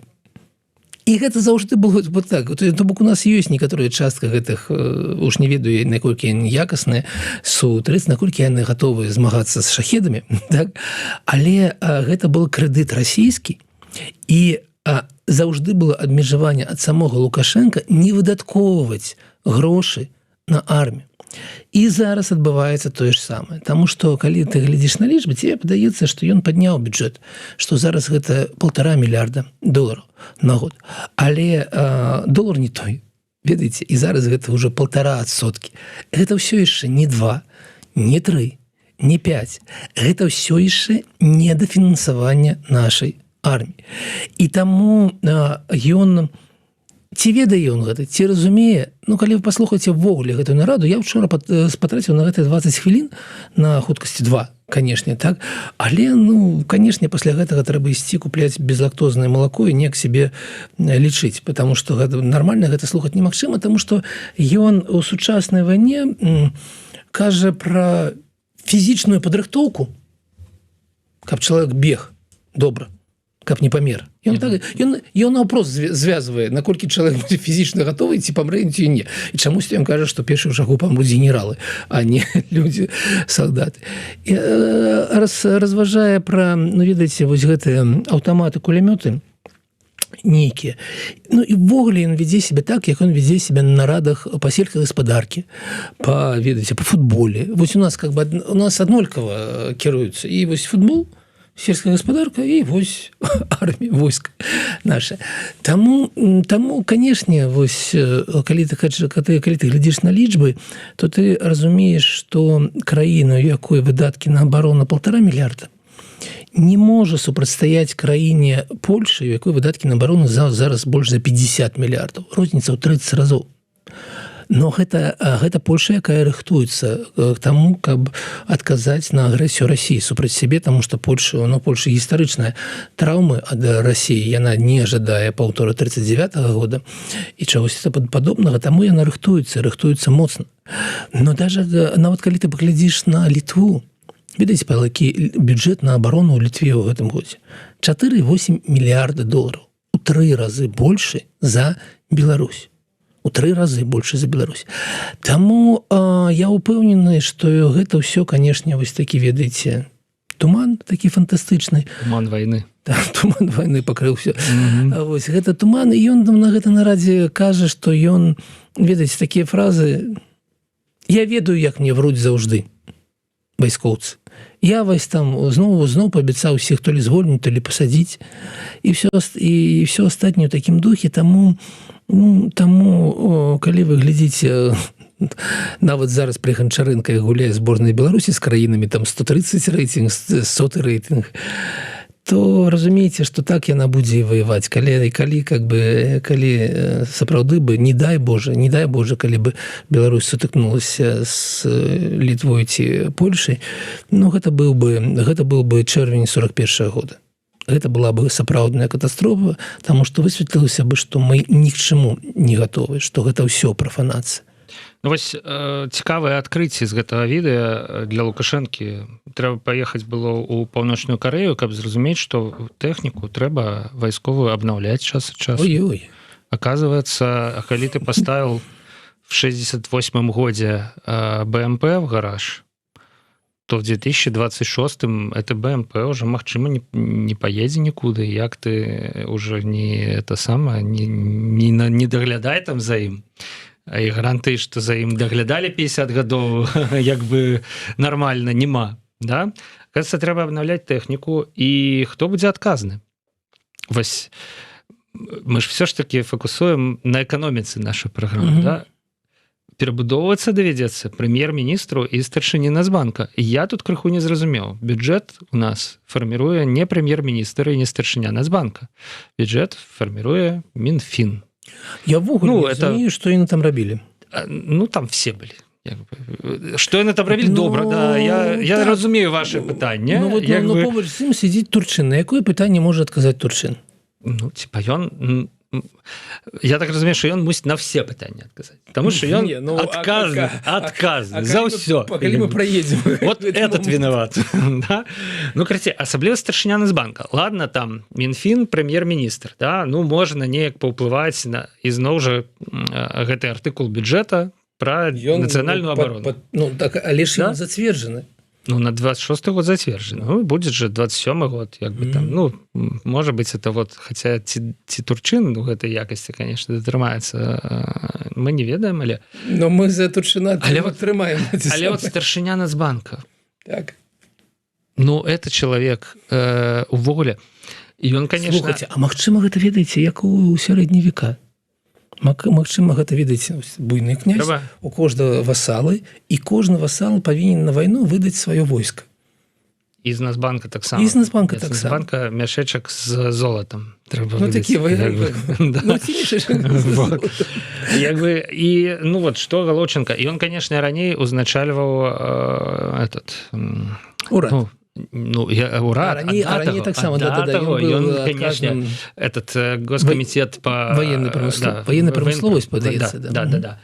B: І гэта заўжды было вот так. То бок у нас ёсць некаторая частка гэтых, уж не ведаю, наколькі яны якасныя, су-30, наколькі яны гатовы змагацца з шахедамі, так? Але гэта был крэдыт расійскі, і заўжды было абмежаванне ад самога Лукашенка не выдаткоўваць грошы на армію. І зараз адбываецца тое ж самае. Таму што, калі ты глядзіш на лічбы, тебе падаецца, што ён падняў бюджэт, што зараз гэта 1,5 мільярда долараў на год. Але долар не той, ведаеце, і зараз гэта ўжо 1,5%. Гэта ўсё яшчэ не 2, не 3, не 5. Гэта ўсё яшчэ недофінансаванне нашай арміі. І таму ён... Ці ведае ён гэта, ці разумее, ну, калі вы паслухаеце ввогуле гэтую нараду, я вчора патраціў на гэта 20 хвілін на хуткасці 2, канешне, так? Але, ну, канешне, пасля гэтага трэба ісці купляць безлактознае малако і неяк себе лічыць, потому што гэта, нармальна гэта слухаць немагчыма, таму што ён у сучаснай вайне кажа пра фізічную падрыхтоўку, каб чалавек бег добра, каб не памер. Ён наўпрост звязвае, наколькі чалавек будзе фізічна гатовы, ці памрэ, ці не. І чамусь ён кажа, што першую шагу памруць генералы, а не людзі, салдаты. І разважае пра, ну, ведаеце, вось гэтыя аўтаматы, кулямёты нейкія. Ну, і ввогуле ён ведзе себе так, як ён ведзе себе на нарадах па сельскай гаспадаркі, ведаеце, па футболе. Вось у нас, как бы, у нас аднолькава кіруюцца. І вось футбол, сельская гаспадарка і вось армія, войска наша. Таму, канешне, вось, калі ты глядзіш на лічбы, то ты разумееш, што краіна, у якой выдаткі на абарону 1,5 мільярда, не можа супрацьстаяць краіне Польшы, у якой выдаткі на абарону зараз больш за 50 мільярдаў. Розніца ў 30 разоў. Но гэта Польша, якая рыхтуецца к таму, каб адказаць на агрэсію Расіі супраць сябе, таму што Польша гістарычная траўмы ад Расіі, яна не жадае паўтора 39-го года і чагосьці падобнага, таму яна рыхтуецца моцна. Но даже нават калі ты паглядзіш на Літву, ведаеце, які бюджэт на абарону ў Літве ў гэтым годзе? 4,8 мільярда долараў. У 3 разы больше за Беларусь. У 3 разы больше за Беларусь. Таму я упэўнены, што гэта ўсё, канешне, вось такі, ведаеце, туман такі фантастычны.
A: Туман вайны.
B: Туман вайны пакрыўся. Вось гэта туман, і ён на гэтай нарадзе кажа, што ён, ведаеце, такія фразы: я ведаю, як мне вруць заўжды вайскоўцы. Я вось там зноў паабяцаў усіх то ли звольніць, то ли пасадзіць, і ўсё астатняе ў такім духе. Таму, калі вы глядзіце, нават зараз пры Ганчарэнка гуляе зборная Беларусі з краінамі, там 130 рэйтынг, 100 рэйтынг, то разумееце, што так яна будзе ваяваць. Калі сапраўды бы, не дай Боже, калі бы Беларусь сутыкнулася з Літвой ці Польшай, ну, гэта быў бы чэрвень 41-го года. Гэта была бы сапраўдная катастрофа, таму што высветлілася бы, што мы ні к чаму не гатовы, што гэта ўсё прафанацыя.
A: Ну, вось цікавае адкрыцце з гэтага відэа для Лукашэнкі. Трэба паехаць было ў Паўночную Карэю, каб зразумець, што тэхніку трэба вайсковую абнаўляць час ад часу.
B: Ой-ой.
A: Аказваецца, калі ты паставіў в 68-м годзе БМП в гараж, то в 2026 это БМП уже, магчыма, не поедзе нікуды. Як ты уже не доглядай там за ім. І гарантыі, што за ім даглядалі 50 гадоў, як бы нармальна, нема. Да? Кажется, трэба абнаўляць тэхніку, і хто будзе адказны? Вось, мы ж все ж таки фокусуем на эканоміцы наша праграма, да? Перабудоўвацца давядзецца прэм'ер-міністру і старшыні Нацбанка. Я тут крыху не зразумеў. Бюджэт у нас фарміруе не прэм'ер-міністр і не старшыня Нацбанка. Бюджэт фарміруе Мінфін.
B: Я ввогуле не разумею, што яны там рабілі.
A: Ну, там все былі. Што яны там рабілі? Добра, да. Я разумею ваше пытанне.
B: Ну, побач з ім сидзіць Турчын. На якое пытанне можа адказаць Турчын?
A: Ну, типа, ён... Я так разумею, что ён мусіць на все пытанні адказаць. Таму что ён адказны за ўсё.
B: Калі мы праедзем.
A: Вот этот виноват. Да? Ну, карацей, асабліва старшыня Нацбанка. Ладно, там Мінфін, прэм'ер-міністр. Да? Ну, можна неяк паўплываць на ізноў жа гэты артыкул бюджэта пра нацыянальную абарону.
B: Ну, так, але ж ён зацверджаны.
A: Ну, на 26 год зацверджаны. Ну, будет же 27 год, як бы там. Ну, может быть, это вот, хотя ці Турчын у гэтай якасці, конечно, затрымаецца, мы не ведаем, але...
B: Но мы за Турчына трымаем.
A: Але вот старшыня Нацбанка.
B: Так.
A: Ну, это человек увогуле. І ён, конечно...
B: Слухайте, а магчыма, гэта ведаеце, як у сярэдні века? Магчыма, гэта, ведаеце, буйны князь, у кожнага васалы, і кожны васал павінен на вайну выдаць сваё войска.
A: І з Нацбанка таксама.
B: І з Нацбанка таксама.
A: З Нацбанка мяшэчак з золатам трэба выдаць.
B: Ну, такія ваенныя. Ну, ці мяшэчак з золатам.
A: Як бы, і, ну, вот, што Галоўченка, і ён, конечно, раней узначальваў
B: Урад.
A: Ну, урад,
B: раней таксама,
A: ён, конечно, этот госкомитет по...
B: Военная промысловость, падаецца.
A: Да.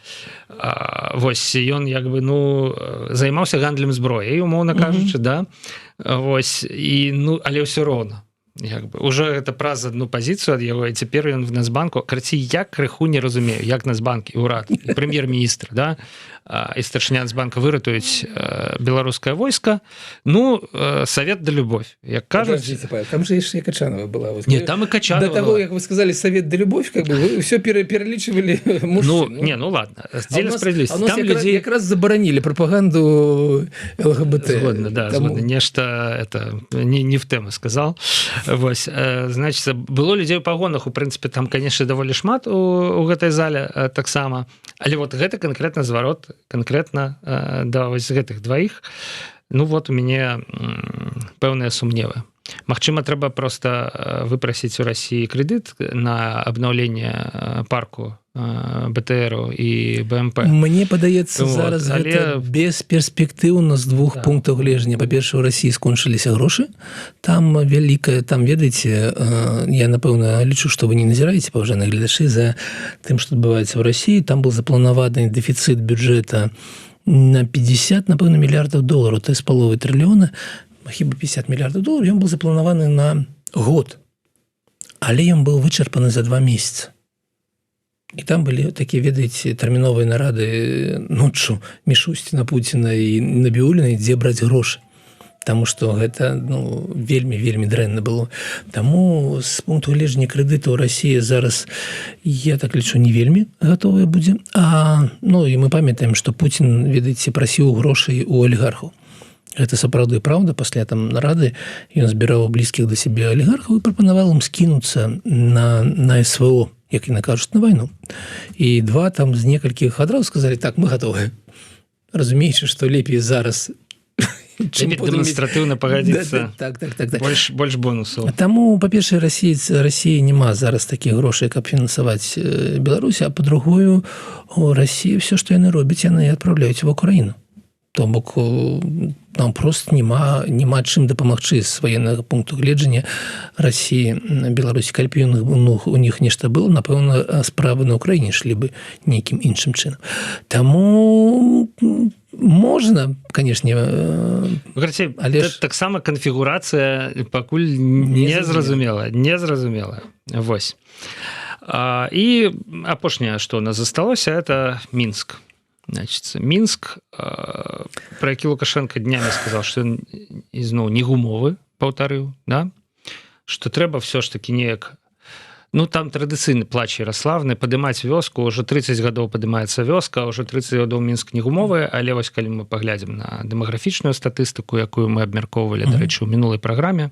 A: Вось, ён, як бы, ну, займаўся гандлем зброяй, умоўна кажучы, да? Вось, і, ну, але ўсё роўна. Як бы, уже гэта праз одну пазіцыю ад яго, і цяпер ён в Нацбанку. Карці, я крыху не разумею, як Нацбанк і ўрад, і прэм'ер-міністр, да? І старшыня Нацбанка выратуюць беларускае войска. Ну, совет да любовь, як кажуць.
B: Там же яшчэ Качанова была.
A: Не, там і Качанова.
B: До того, як вы сказали совет да любовь, как бы вы все перелічвалі мужчин.
A: Ну ладно, здзеля справедливости.
B: А у нас якраз забаранілі прапаганду ЛГБТ.
A: Згодна, да, згодна. Нешта, это, не в тему сказал. Вось, значит, было людзей у пагонах, у прынцыпе, там, конечно, даволі шмат у гэтай зале таксама. Але вот гэта канкрэтна зварот, канкрэтна да вось гэтых дваіх. Ну вот у мяне пэўныя сумневы. Магчыма, трэба проста выпрасіць у Расіі крэдыт на абнаўленне парку БТРу і БМП.
B: Мне падаецца, зараз гэта бесперспектыўна з двух пунктаў гледжання. Па-першае, у Расіі скончыліся грошы. Там вялікая, там, ведаеце, я, напэўна, лічу, што вы не назіраеце, паважаныя гледачы, за тым, што адбываецца ў Расіі. Там быў запланаваны дэфіцыт бюджэта на 50, напэўна, мільярдаў долараў, то есть 0,5 трыльёна, хіба 50 мільярдаў долараў, ён быў запланаваны на год. Але ён быў вычарпаны за 2 месяцы. І там былі такія, ведаеце, тэрміновыя нарады ноччу Мішусціна, Пуціна і Набіуліна, дзе браць грошы. Таму што гэта, ну, вельмі дрэнна было. Таму з пункту гледжання крэдыту Расія зараз, я так лічу, не вельмі гатовая будзе. Ну, і мы памятаем, што Пуцін, ведаеце, прасіў грошай у алігархаў. Гэта сапраўды праўда, пасля там нарады ён збіраў блізкіх да сябе алігархаў і прапанаваў ім скінуцца на СВО, як яны кажуць, на вайну. І два там з некалькіх адразу сказалі, так, мы гатовыя. Разумеючы, што лепей зараз
A: дэманстратыўна пагадзіцца.
B: Так.
A: Больш бонусаў.
B: Таму, па-першае, Расіі няма зараз такіх грошай, каб фінансаваць Беларусь, а па-другую, у Расіі все, што яны робяць, яны адпраўляюць в Украіну. То бок нам просто няма чым дапамагчы з ваеннага пункту гледжання Расіі, Беларусі. Калі б у них нешта было, напэўна, справы на Украіне шлі бы нейкім іншым чынам. Таму можна, канешне,
A: але таксама канфігурацыя пакуль не зразумела. Вось. І апошняе, што у нас засталося, это Мінск. Значит, Мінск, про які Лукашенко днями сказав, що він, ізноў, не гумовы, паўтарыў, да? Што трэба все ж таки неяк, ну, там традыцыйны плач Ярославны, падымаць вёску, ўжо 30 гадоў падымаецца вёска, ўжо 30 гадоў Мінск не гумовы, але вось калі мы паглядзім на дэмаграфічную статыстыку, якую мы абмяркоўвалі, дарэчы, у мінулай праграме,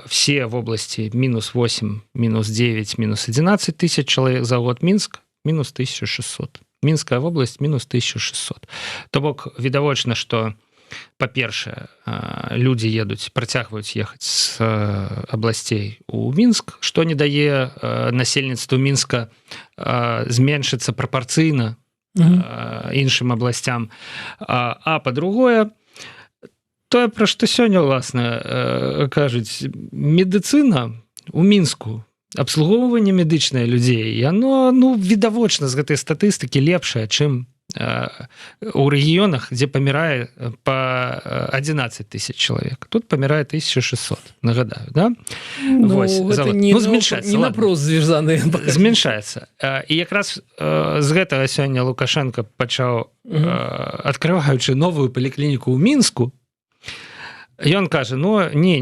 A: все в области минус 8, минус 9, минус 11 тысяч человек за год, Минск минус 1600. Мінская вобласць минус 1600. То бок відавочна, што па-першае, людзі едуць, працягваюць ехаць з абласцей у Мінск, што не дае насельніцтву Мінска зменшыцца прапарцыйна іншым абласцям. А па-другое, тое, пра што сёння, ўласна, кажуць, медыцына ў Мінску, абслугоўванне медычнае людзей, яно, ну, відавочна з гэтай статыстыкі лепшае, чым у рэгіёнах, дзе памірае па 11 тысяч чалавек. Тут памірае 1600, нагадаю, да?
B: Ну, вось, гэта не,
A: зменшаецца,
B: не напрост звязаны.
A: Зменшаецца. І якраз з гэтага сёння Лукашенко пачаў, адкрываючы новую паліклініку ў Мінску, ён кажа, ну, не,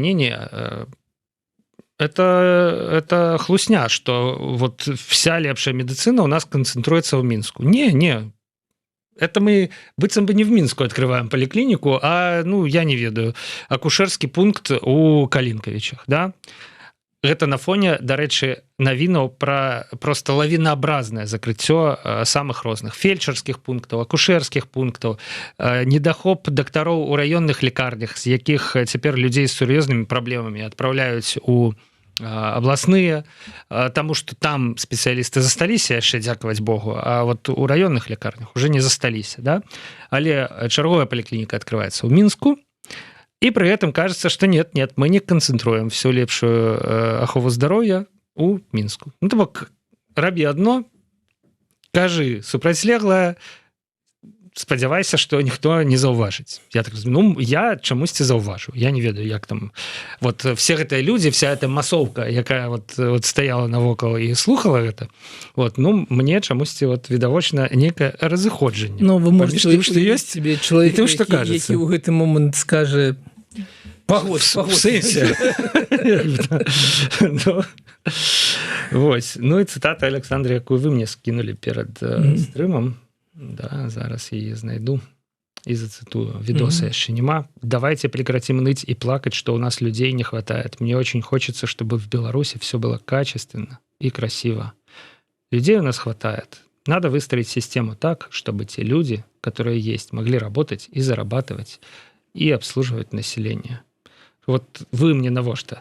A: это хлусня, что вот вся лепшая медицина у нас концентруется в Минску. Не, это мы быццам бы не в Минску открываем поликлинику, а, ну, я не ведаю, акушерский пункт у Калинковичах, да? Гэта на фоне, дарэчы, навінаў пра просто лавінаобразнае закрыццё самых розных фельчарскіх пунктаў, акушэрскіх пунктаў, недахоп дактароў у раённых лекарнях, з якіх цяпер людзей з сур'ёзнымі праблемамі адпраўляюць у абласныя, таму што там спецыялісты засталіся, яшчэ дзякаваць Богу, а вот у раённых лекарнях уже не засталіся, да? Але чарговая паліклініка открываецца ў Мінску, и при этом кажется, что нет, мы не концентруем всю лепшую ахову здоровья у Мінску. Ну, то бок, рабі одно, кажы супрацьлеглае, спадзявайся, што ніхто не заўважыць. Я так разумею, ну, я чамусьці заўважу. Я не ведаю, як там... Вот все гэтыя людзі, вся эта масоўка, якая вот стаяла навокал і слухала гэта, вот, ну, мне чамусьці вот відавочна некае разыходжанне.
B: Ну, вы можете
A: тым, што ёсць,
B: себе чалавек,
A: тым, што кажется.
B: Які ў гэты момант скажа пагод.
A: Вось. Ну і цытата Александра, якую вы мне скінулі перад стрымам. Да, зараз я знайду и зацитую. Видоса еще нема. Давайте прекратим ныть и плакать, что у нас людей не хватает. Мне очень хочется, чтобы в Беларуси все было качественно и красиво. Людей у нас хватает. Надо выстроить систему так, чтобы те люди, которые есть, могли работать и зарабатывать, и обслуживать население. Вот вы мне навошта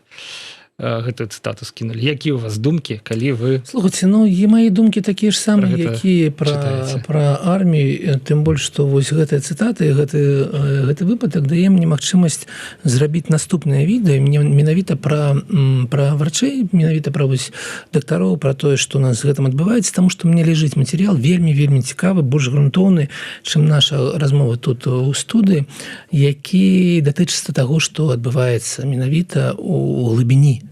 A: гэтую цытату скінулі. Якія у вас думкі, калі вы...
B: Слухайце, ну, і мае думкі такія ж самыя, якія пра армію, тым больш, што вось гэтая цытата і гэты выпадак дае мне магчымасць зрабіць наступнае відэо, менавіта пра врачэй, менавіта пра вось дактароў, пра тое, што у нас з гэтым адбываецца, таму што мне ляжыць матэрыял вельмі цікавы, больш грунтоўны, чым наша размова тут у студыі, які датычыцца таго, што адбываецца менавіта у глыбіні.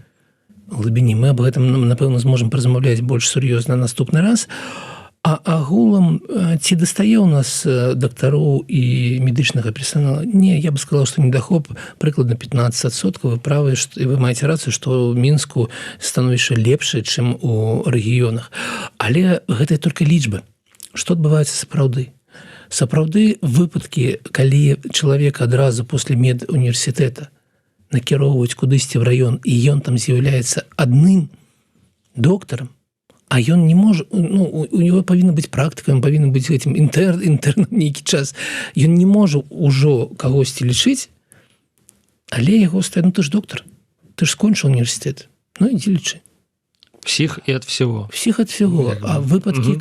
B: Мы об гэтым, напэўна, зможам паразмаўляць больш сур'ёзна наступны раз. А агулам, ці дастае ў нас дактароў і медычнага персонала? Не, я бы сказал, што недахоп прыкладна 15%. Вы правы, і вы маеце рацыю, што ў Мінску становішча лепшае, чым у рэгіёнах. Але гэта толькі лічбы. Што адбываецца сапраўды? Сапраўды выпадкі, калі чалавек адразу после медуніверсітэта накіроўваюць кудысьці в раён, і ён там з'яўляецца адным доктарам, а ён не можа, ну, у него павінна быць практыка, ён павінен быць гэтым інтэрнам нейкі час, ён не можа ўжо кагосьці лічыць, але яго стае, ну, ты ж доктар, ты ж скончыў універсітэт, ну, ідзі лічы.
A: Всіх і ад всего.
B: Всіх ад всего. А выпадкі,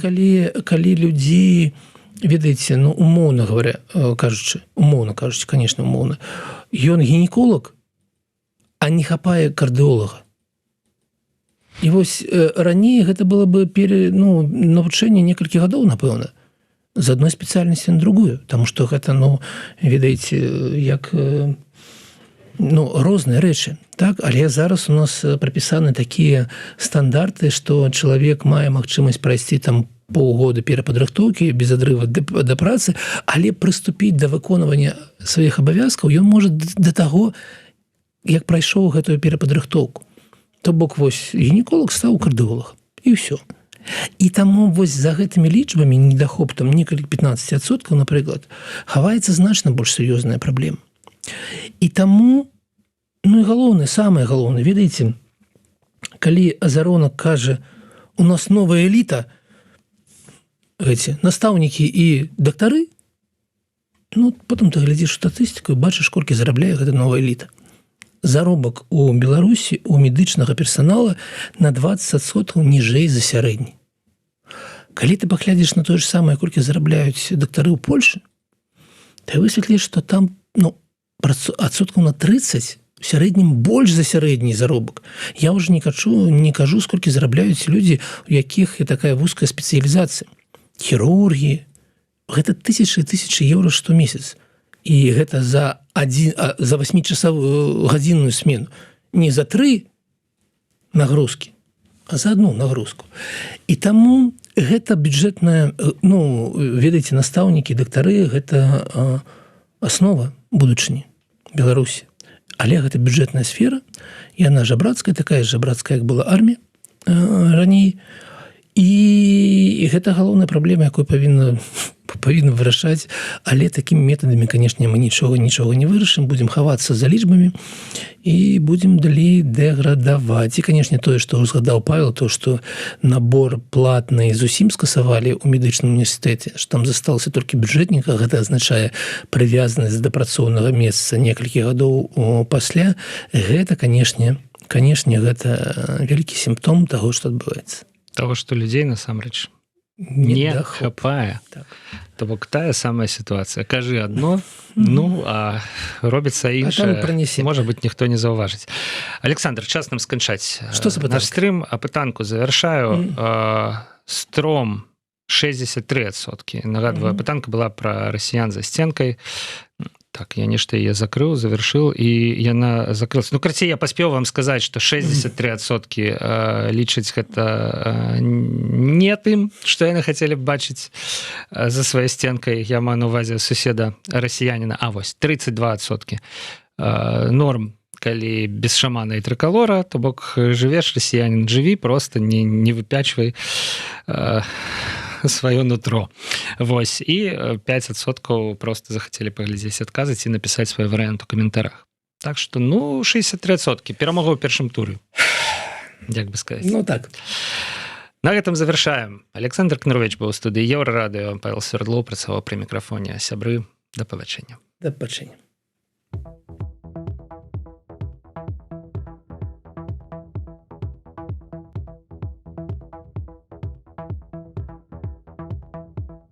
B: калі людзі, ведаеце, ну, умоўна кажучы, конечно, умоўна, ён гінеколог, а не хапае кардыолага. І вось раней гэта было бы навучэнне некалькі гадоў, напэўна, з адной спецыяльнасці на другую, таму што гэта, ну, ведаеце, як розныя рэчы. Так? Але зараз у нас прапісаны такія стандарты, што чалавек мае магчымасць прайсці там паўгода перападрыхтоўкі без адрыва да працы, але прыступіць да выконвання сваіх абавязкаў ён можа да таго, як прайшоў гэтую перападрыхтоўку. То бок вось гінеколог стаў кардыолагам і ўсё. І таму вось за гэтымі лічбамі недахоп там некалькі 15%, напрыклад, хаваецца значна больш сур'ёзная праблема. І таму, ну і галоўнае, самае галоўнае, ведаеце, калі Азаронак кажа, у нас новая эліта, гэці настаўнікі і дактары, ну, потым ты глядзіш статыстыку і бачыш, колькі зарабляе гэта новая эліта. Заробак у Беларусі у медычнага персанала на 20% ніжэй за сярэдні. Калі ты паглядзіш на тое ж самае, колькі зарабляюць дактары ў Польшы, ты высветліш, што там, ну, адсоткаў на 30 в сярэднім больш за сярэдні заробак. Я ўжо не кажу, сколькі зарабляюць людзі, у якіх такая вузкая спецыялізацыя. Хірургі, гэта тысячы і тысячы еўра штомесяц. І гэта за 8-часовую гадзінную смену. Не за 3 нагрузкі, а за одну нагрузку. І таму гэта бюджэтная, ну, ведаеце, настаўнікі, дактары, гэта аснова будучыні Беларусі. Але гэта бюджэтная сфера, яна жабрацкая, такая жабрацкая, як была армія раней. І гэта галоўная праблема, якую павінна вырашаць, але такімі метадамі, канешне, мы нічога не вырашым, будзем хавацца за лічбамі і будзем далей дэградаваць. І, канешне, тое, што згадаў Павел, то, што набор платны зусім скасавалі ў медычным універсітэце, што там засталася толькі бюджэтніка, гэта азначае прывязанасць да працоўнага месца некалькі гадоў пасля. Гэта, канешне, гэта вялікі сімптом таго, што адбываецца.
A: Того, што людзей насамрэч не хапае. Так. То бок тая самая сітуацыя. Кажы адно, ну, а робіцца іншае. Можа быць, ніхто не заўважыць. Александр, час нам сканчаць наш стрым, а пытанку завяршаю. Стром 63%. Нагадваю, пытанка была пра расіян за сценкай. Так, я нешта яе закрыў, завяршыў, і яна закрылася. Ну, карацей, я паспеў вам сказаць, што 63% лічаць гэта не тым, што яны хацелі б бачыць за сваёй сценкай. Я маю на ўвазе суседа расіяніна. А вось, 32% норм, калі без шамана і трыкалора, то бок жывеш, расіянін, жыві, проста не выпячвай сваё нутро. Вось. І 5% просто захацелі паглядзець, адказаць і напісаць свой варыянт у каментарах. Так што, ну, 63%. Перамога ў першым туры. Як бы сказаць.
B: Ну, так.
A: На гэтым завяршаем. Александр Кнарович быў у студыі Еўрарадыё, Павел Свердлоў працаваў пры мікрафоне. Сябры, да пабачэння.
B: Да пабачэння.